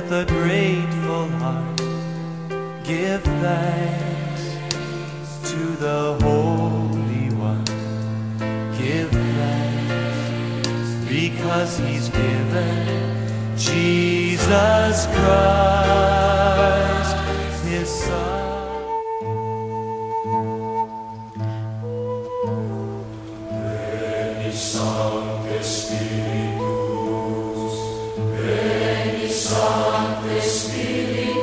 with a grateful heart, give thanks to the Holy One. Give thanks because He's given Jesus Christ, His Son. Veni Sancte Spiritus, Veni Sancte Spiritus,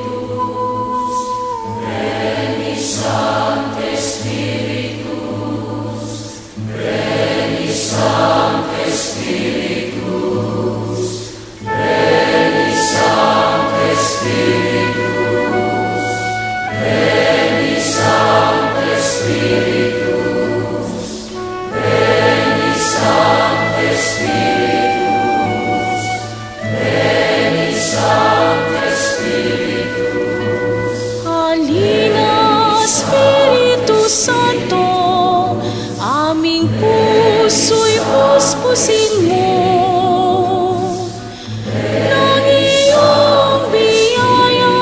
Veni Sancte Spiritus, Veni Sancte Spiritus, Veni Sancte Spiritus, Veni Sancte Spiritus, Veni Sancte Spiritus, Veni Sancte Spiritus. Halina, Espiritu Santo, aming puso'y puspusin mo ng iyong biyaya.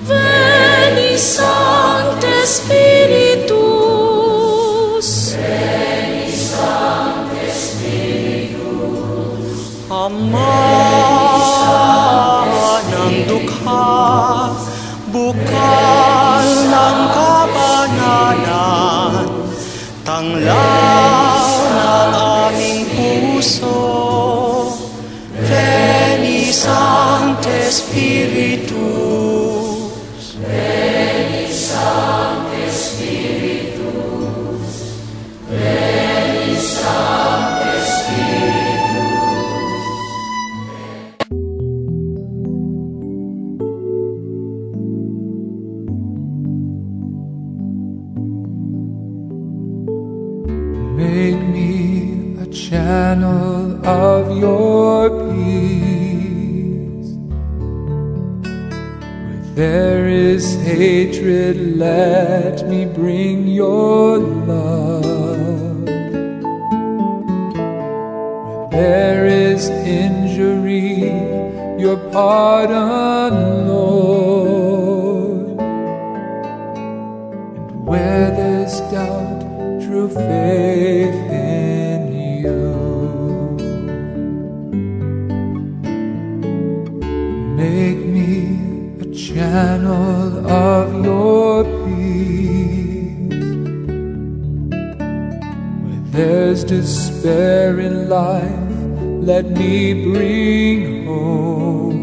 Veni Sancte Spiritus, Veni Sancte Spiritus, Ama ng dukha, bukal ng kabanalan, tanglaw ng aming puso. Veni Sancte Spiritus, Veni Sancte Spiritus, Veni Sancte Spiritus. Make me a channel of your peace. Where there is hatred, let me bring your love. Where there is injury, your pardon, Lord. And where there's doubt, true faith in you. Make me a channel of your peace. Where there's despair in life, let me bring hope.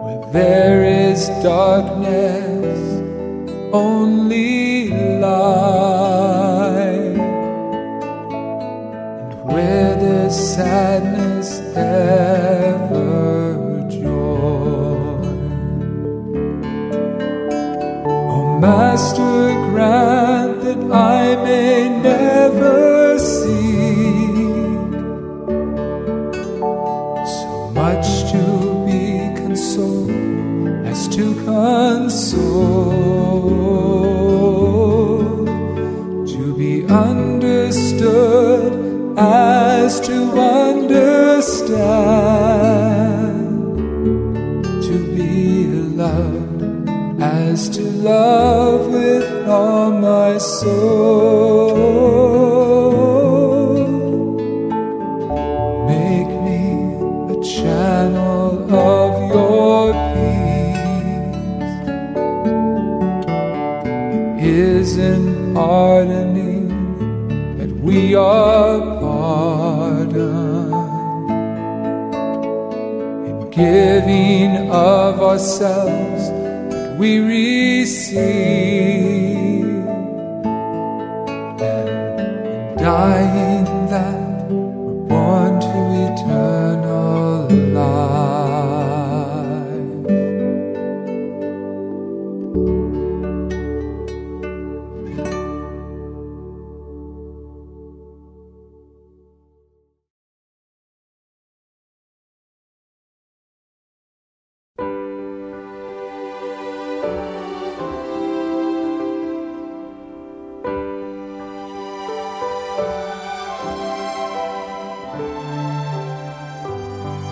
Where there is darkness, only light. And where there's sadness, ever joy. Oh Master, grant that I may never seek so much to be consoled as to console, to be understood as to understand, to be loved as to love with all my soul. Make me a channel of your peace. It is in pardoning that we are pardoned, in giving of ourselves that we receive, and in dying that we're born to eternal life.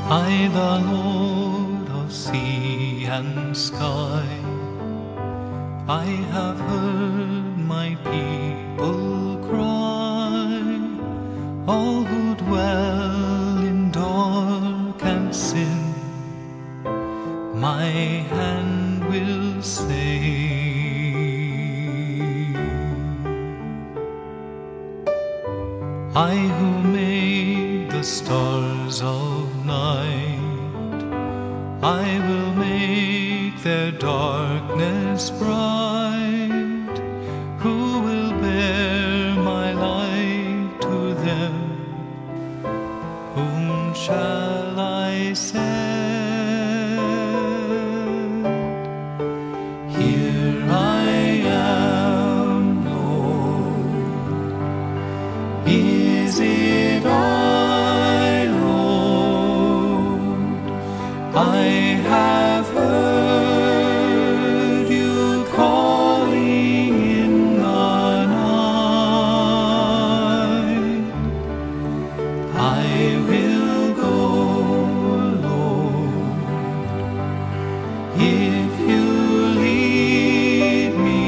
I, the Lord of sea and sky, I have heard my people cry, all who dwell in dark and sin, my hand will save. I who made the stars of night, I will make their darkness bright. Who will bear my light to them? Whom shall I send? Here I am, Lord. Is it I, Lord? I have heard you calling in the night. I will go, Lord, if you lead me.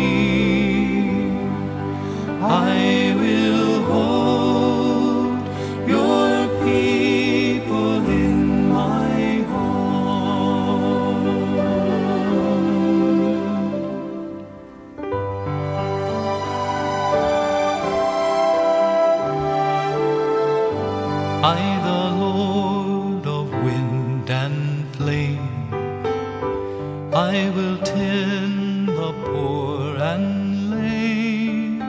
I will hold your people in my heart. I, the Lord of wind and flame, I will tend the poor and lame.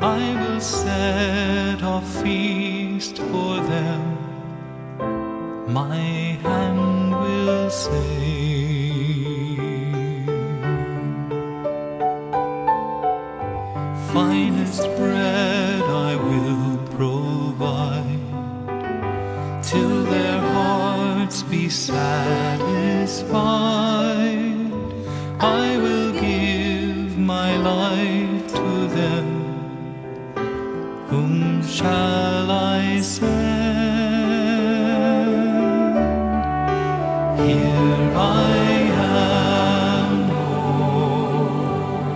I will set a feast for them, my hand will save. Finest bread I will provide, till their hearts be satisfied. I will give my life to them. Whom shall I send? Here I am, Lord.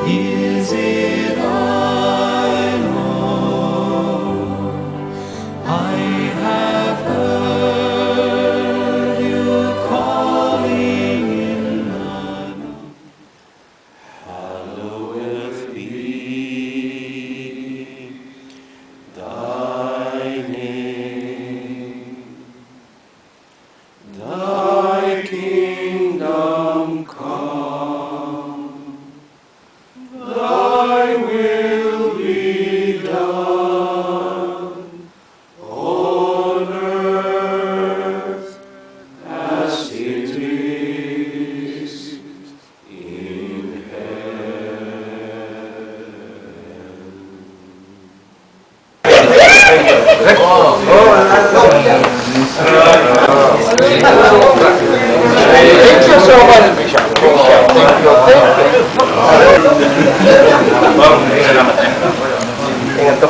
Is it I, Lord? I have heard you calling in the night. Hallowed be thy name. Thy kingdom come. Thy will be done on earth as it is in Thank you so much, Bishop. Thank you. Ingat to,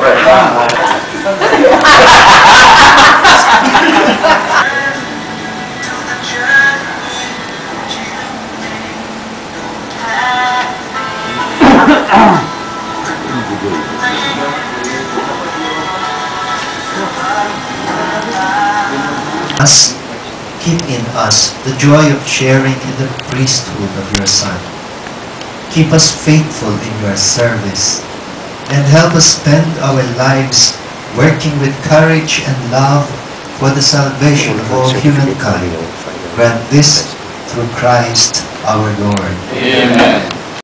Keep in us the joy of sharing in the priesthood of your Son. Keep us faithful in your service, and help us spend our lives working with courage and love for the salvation of all humankind. Grant this through Christ our Lord. Amen.